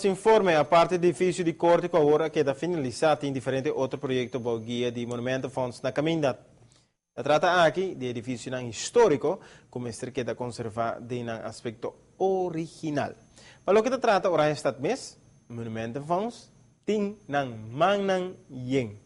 Informe a parte do edifício de corte com a hora que está finalizado em diferentes outros projetos do guia de Monumento Fonds na caminhada. Trata aqui de edifício histórico, como este que está conservado em aspecto original. Para o que trata, ora está mês, Monumento Fonds tem nang manang yen.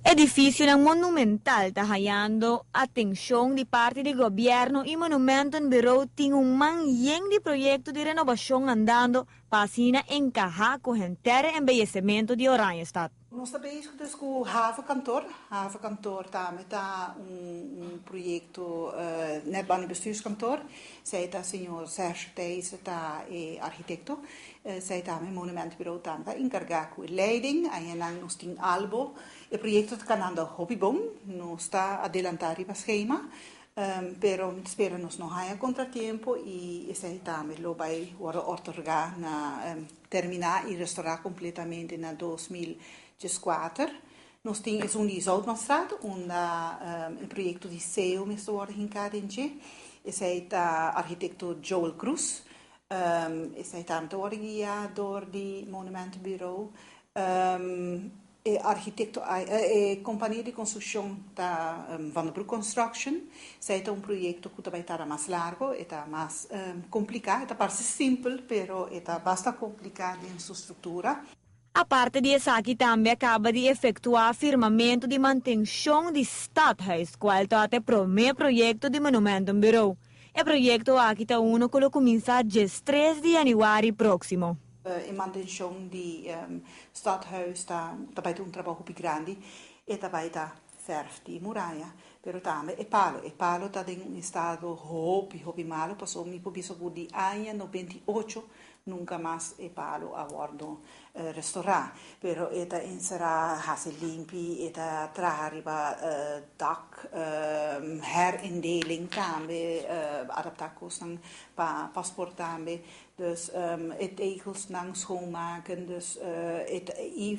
Edifício monumental está ganhando atenção de parte do governo e Monumento Bureau tem manhã de projeto de renovação andando para assim encajar com o inteiro embellecimento de Oranjestad. Nós estamos bezig dus com o havenkantoor. Havenkantoor está projeto net bij het bestuurskantoor. Zij está senhor Sérgio Thijs, está arquitecto. Zij está met monumentenbureau está encarregado com leiding. Aí nós temos albo. O projeto está canando hobbybom. Nós está adelantado para schema. Pero esperamos não haja contratempo e esse também lo vai otorgar na terminar e restaurar completamente na 2024. Nós temos de Zoutmanstraat, um projeto de CEO mesmo worden hinkadentje. Esse arquitecto Joel Cruz. Esse também worden guiado door die monumentenbureau. Arquitecto, companhia de construção da Van der Broek Construction. Zij tem projeto que também está mais largo, está mais complicado, parece simples, pero está bastante complicado em sua estrutura. A parte de aqui também acaba de efetuar firmamento de manutenção de Stadhuis, qual está até primeiro projeto de Monumento Bureau. O projeto aqui está que começa dia 3 de janeiro próximo. In manutenção de Stadhuis também tem trabalho muito grande e também está verf de muralha, pero também é palo está em estado hobby malo, passou me por isso de ano 98 nunca mais é palo a bordo restaurar, pero eta será hasse limpi, eta trariba dak herindeling também adaptar kosten pa paspoort também. Dus het egels lang schoonmaken. Dus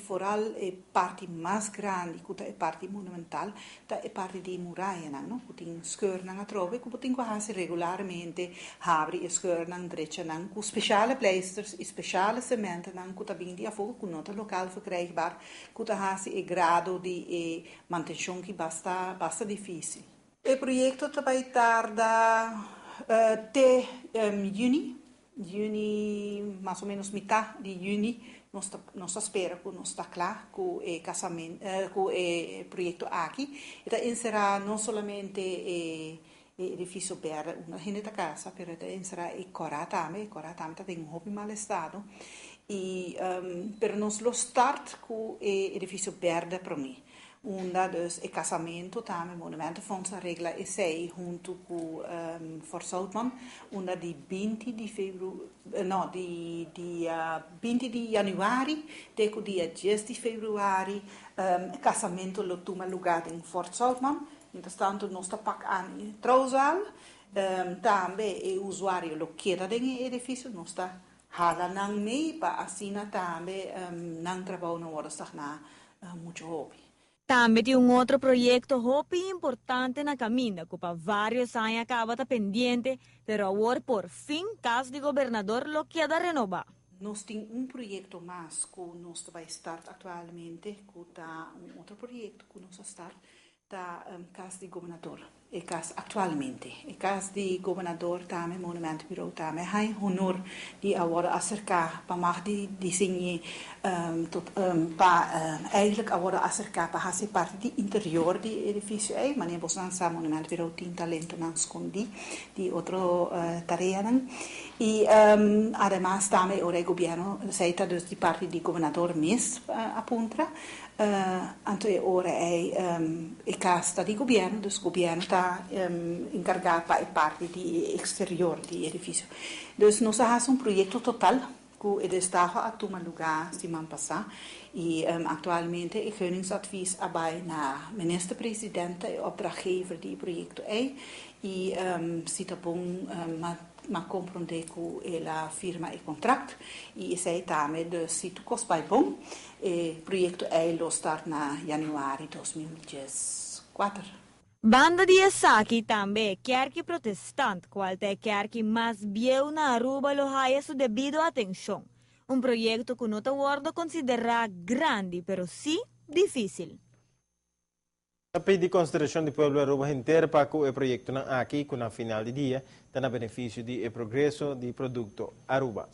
vooral de parte mais grande, que é parte monumental, é parte de muralha, não? Que tem skeur nang atrove, que tem que fazer regularmente, abre skeur nang drecha nang, com speciale pleisters, speciale cementen nang, que também de afogo, que nota local verkrijgbaar, que fazer grado de manutenção que basta difícil. O projeto também tarda até juni, mais ou menos metade de juni, nós espera que nós está claro com o casamento, com o projeto aqui. Então, será não somente edifício verde, uma gente da casa, mas será o Cora também está em hobby mal estado. E, pero nós lo start com o edifício verde para mim. Dus o casamento também, Monumento Fonds regla e sei junto com For Zoutman, de 20 de fevereiro, não, de 20 de januari, até o dia 10 de februari, casamento lo toma lugar em For Zoutman. Entretanto, nós está pak aan in trouwzaal, também o usuário lo queda em edifício, nós está hala nang mee, para assim também nang trabalho não hora está na muito hobby. Também tem outro projeto hobby importante na caminho, que para vários anos acaba pendente, pero agora por fim, caso de governador lo queda renovar. Nós temos projeto mais que nós vai estar atualmente, que está outro projeto que nós está caso de governador. E caso atualmente, e caso de governador também, Monumento Bureau também, há honor de agora acercar para mais de desenho, para eigenlijk agora acercar para fazer parte do interior do edifício, mas nem você não sabe, Monumento Bureau tem talento não escondi de outra tarefa, e además também o governo aceita dus de parte do governador mesmo aponta. Ante ora é casta di governo, dus o governo está encarregado para a parte de exterior do edifício. Dus nós temos projeto total que estava a tomar lugar semana passada e atualmente o gunningsadvies abai na minister-presidente e opdrachtgever die projeto e se tá bom ma compreender que ela firma o contrato e sei também de se tu costa bom o projeto lo start na januari 2024. Banda de Esaki também quer que protestante qualquer quer que mais view na Aruba lo haya su debido atenção. Projeto que não está considerado grande, pero sí difícil. A pedido de consideração do povo Aruba inteiro para que o projeto aqui, com a final de dia, está no benefício do progresso do produto Aruba.